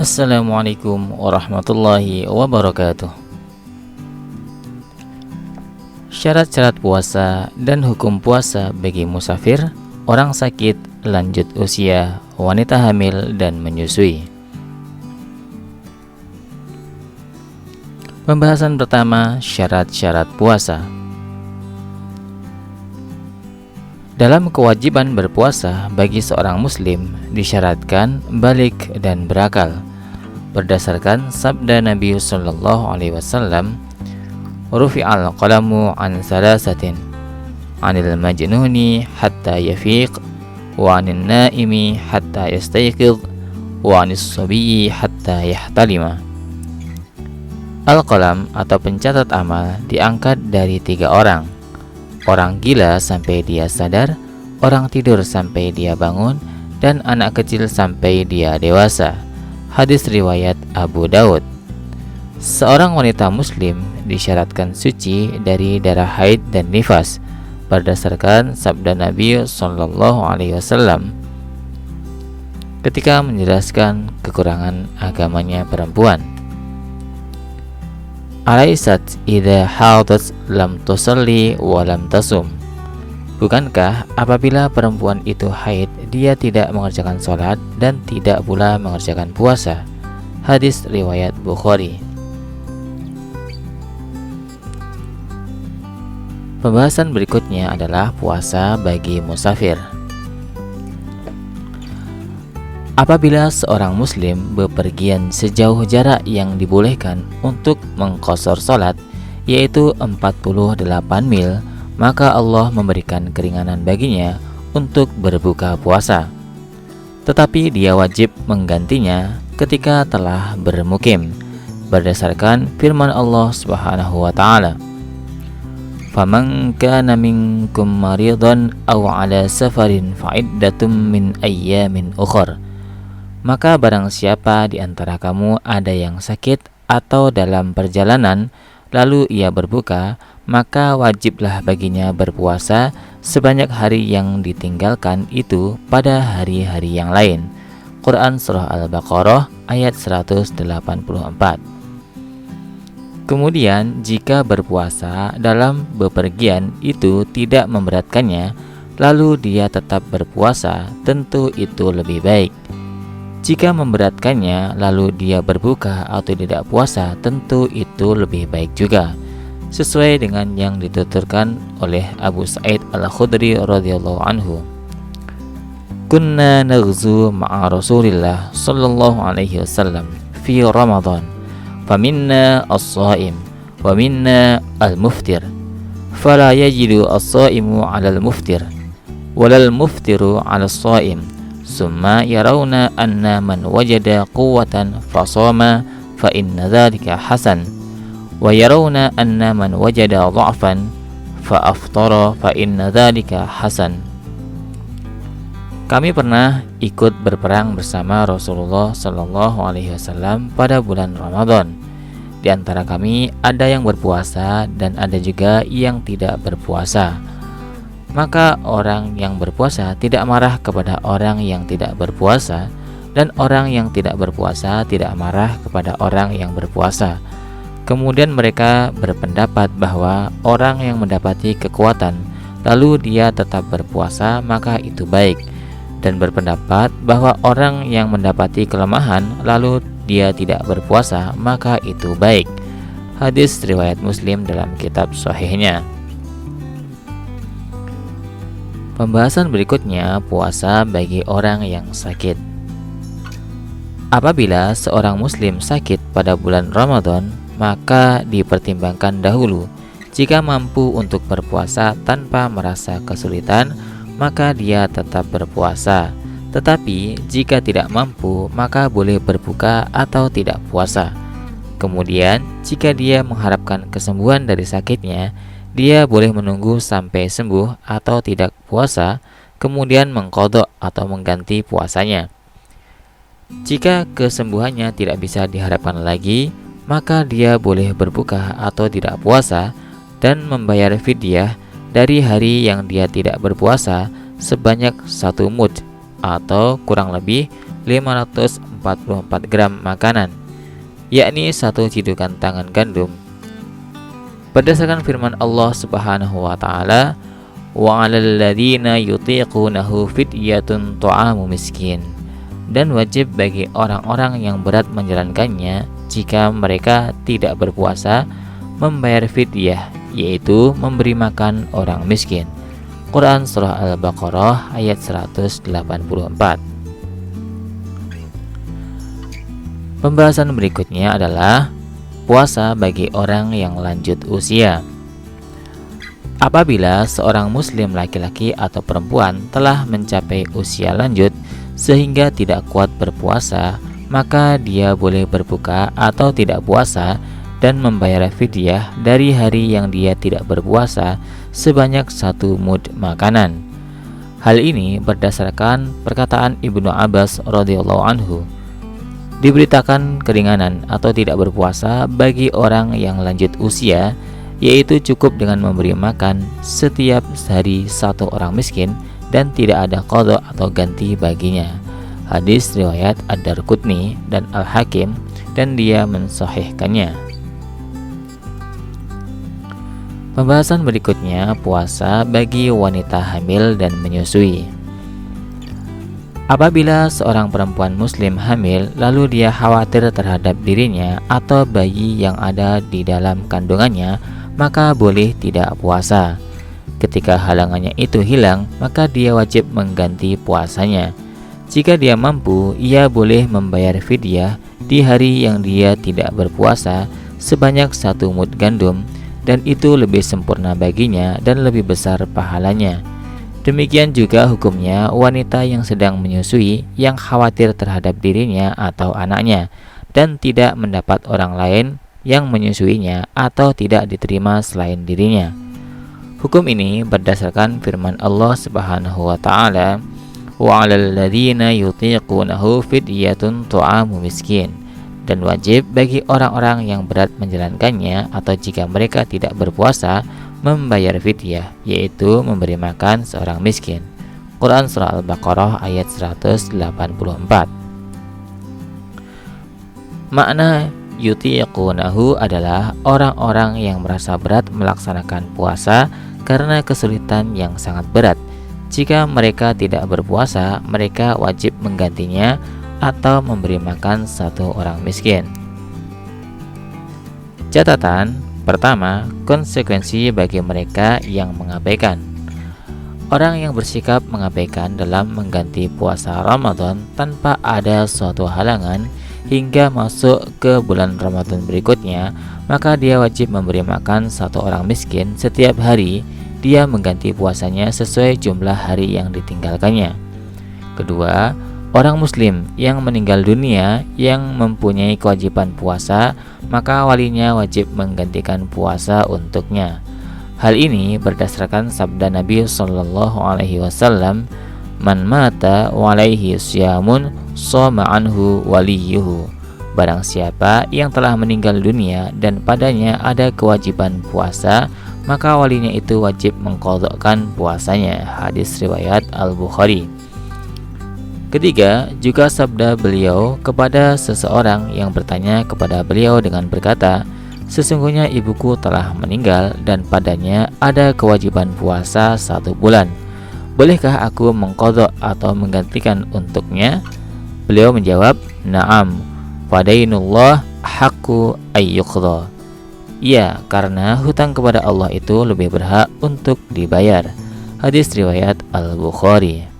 Assalamualaikum warahmatullahi wabarakatuh. Syarat-syarat puasa dan hukum puasa bagi musafir, orang sakit, lanjut usia, wanita hamil, dan menyusui. Pembahasan pertama, syarat-syarat puasa. Dalam kewajiban berpuasa bagi seorang muslim disyaratkan balik dan berakal. Berdasarkan sabda Nabi sallallahu alaihi wasallam, "Rufi'al qalamu an salasatin, 'anil majnuni hatta yafiq, wa 'anin naimi hatta yastayqidh, wa 'anis sabiyyi hatta yahtalima." Al-qalam atau pencatat amal diangkat dari 3 orang. Orang gila sampai dia sadar, orang tidur sampai dia bangun, dan anak kecil sampai dia dewasa. Hadis riwayat Abu Daud. Seorang wanita muslim disyaratkan suci dari darah haid dan nifas berdasarkan sabda Nabi sallallahu alaihi wasallam ketika menjelaskan kekurangan agamanya perempuan. Alaisat idza hadat lam tusalli wa lam tasum. Bukankah apabila perempuan itu haid, dia tidak mengerjakan sholat dan tidak pula mengerjakan puasa? Hadis riwayat Bukhari. Pembahasan berikutnya adalah puasa bagi musafir. Apabila seorang muslim bepergian sejauh jarak yang dibolehkan untuk mengqashar salat, yaitu 48 mil, maka Allah memberikan keringanan baginya untuk berbuka puasa. Tetapi dia wajib menggantinya ketika telah bermukim berdasarkan firman Allah Subhanahu wa taala, "Faman kana minkum maridan aw 'ala safarin fa'iddatum min ayyamin ukhra." Maka barang siapa di antara kamu ada yang sakit atau dalam perjalanan, lalu ia berbuka, maka wajiblah baginya berpuasa sebanyak hari yang ditinggalkan itu pada hari-hari yang lain. Quran Surah Al-Baqarah ayat 184. Kemudian jika berpuasa dalam bepergian itu tidak memberatkannya, lalu dia tetap berpuasa, tentu itu lebih baik. Jika memberatkannya, lalu dia berbuka atau tidak puasa, tentu itu lebih baik juga. Sesuai dengan yang dituturkan oleh Abu Sa'id Al-Khudri radhiyallahu anhu. Kunna naghzu ma'a Rasulillah sallallahu alaihi wasallam fi Ramadan, faminna as-sha'im wa minna al-muftir. Fala yajidu as-sha'imu 'ala al-muftir, walal muftiru 'ala as-sha'im. Summa yarawna anna man wajada quwwatan fasama fa inna dhalika hasan, wa yarawna anna man wajada dha'fan fa aftara fa inna dhalika hasan. Kami pernah ikut berperang bersama Rasulullah sallallahu alaihi wasallam pada bulan Ramadan. Di antara kami ada yang berpuasa dan ada juga yang tidak berpuasa. Maka orang yang berpuasa tidak marah kepada orang yang tidak berpuasa, dan orang yang tidak berpuasa tidak marah kepada orang yang berpuasa. Kemudian mereka berpendapat bahwa orang yang mendapati kekuatan lalu dia tetap berpuasa, maka itu baik, dan berpendapat bahwa orang yang mendapati kelemahan lalu dia tidak berpuasa, maka itu baik. Hadis riwayat Muslim dalam kitab Sahihnya. Pembahasan berikutnya, puasa bagi orang yang sakit. Apabila seorang muslim sakit pada bulan Ramadan, maka dipertimbangkan dahulu. Jika mampu untuk berpuasa tanpa merasa kesulitan, maka dia tetap berpuasa. Tetapi jika tidak mampu, maka boleh berbuka atau tidak puasa. Kemudian, jika dia mengharapkan kesembuhan dari sakitnya, dia boleh menunggu sampai sembuh atau tidak puasa, kemudian mengqadha atau mengganti puasanya. Jika kesembuhannya tidak bisa diharapkan lagi, maka dia boleh berbuka atau tidak puasa dan membayar fidyah dari hari yang dia tidak berpuasa sebanyak 1 mud atau kurang lebih 544 gram makanan, yakni 1 cidukan tangan gandum. Berdasarkan firman Allah Subhanahu wa taala, wa 'alal ladzina yutiqunahu fidyatun ta'amu miskin. Dan wajib bagi orang-orang yang berat menjalankannya jika mereka tidak berpuasa membayar fidyah, yaitu memberi makan orang miskin. Quran Surah Al-Baqarah ayat 184. Pembahasan berikutnya adalah puasa bagi orang yang lanjut usia. Apabila seorang muslim laki-laki atau perempuan telah mencapai usia lanjut sehingga tidak kuat berpuasa, maka dia boleh berbuka atau tidak puasa dan membayar fidyah dari hari yang dia tidak berpuasa sebanyak 1 mud makanan. Hal ini berdasarkan perkataan Ibnu Abbas radhiyallahu anhu. Diberitakan keringanan atau tidak berpuasa bagi orang yang lanjut usia, yaitu cukup dengan memberi makan setiap hari 1 orang miskin dan tidak ada qadha atau ganti baginya. Hadis riwayat Ad-Darqutni dan Al-Hakim, dan dia mensahihkannya. Pembahasan berikutnya, puasa bagi wanita hamil dan menyusui. Apabila seorang perempuan muslim hamil lalu dia khawatir terhadap dirinya atau bayi yang ada di dalam kandungannya, maka boleh tidak puasa. Ketika halangannya itu hilang, maka dia wajib mengganti puasanya. Jika dia mampu, ia boleh membayar fidyah di hari yang dia tidak berpuasa sebanyak 1 mud gandum, dan itu lebih sempurna baginya dan lebih besar pahalanya. Demikian juga hukumnya wanita yang sedang menyusui yang khawatir terhadap dirinya atau anaknya dan tidak mendapat orang lain yang menyusuinya atau tidak diterima selain dirinya. Hukum ini berdasarkan firman Allah Subhanahu wa taala, wa 'alal ladzina yutiqunahu fidyatun ta'amu miskin. Dan wajib bagi orang-orang yang berat menjalankannya atau jika mereka tidak berpuasa membayar fidyah, yaitu memberi makan seorang miskin. Quran Surah Al-Baqarah ayat 184. Makna yutiqunahu adalah orang-orang yang merasa berat melaksanakan puasa karena kesulitan yang sangat berat. Jika mereka tidak berpuasa, mereka wajib menggantinya atau memberi makan 1 orang miskin. Catatan pertama, konsekuensi bagi mereka yang mengabaikan. Orang yang bersikap mengabaikan dalam mengganti puasa Ramadan tanpa ada suatu halangan hingga masuk ke bulan Ramadan berikutnya, maka dia wajib memberi makan 1 orang miskin setiap hari dia mengganti puasanya sesuai jumlah hari yang ditinggalkannya. Kedua, orang muslim yang meninggal dunia yang mempunyai kewajiban puasa, maka walinya wajib menggantikan puasa untuknya. Hal ini berdasarkan sabda Nabi sallallahu alaihi wasallam, "Man mata wa alaihi syamun shoma anhu waliyuhu." Barang siapa yang telah meninggal dunia dan padanya ada kewajiban puasa, maka walinya itu wajib mengqadhakan puasanya. Hadis riwayat Al-Bukhari. Ketiga, juga sabda beliau kepada seseorang yang bertanya kepada beliau dengan berkata, "Sesungguhnya ibuku telah meninggal dan padanya ada kewajiban puasa 1 bulan. Bolehkah aku mengqadha atau menggantikan untuknya?" Beliau menjawab, "Na'am, fadainullah haqqu ayyuqdha." Iya, karena hutang kepada Allah itu lebih berhak untuk dibayar. Hadis riwayat Al-Bukhari.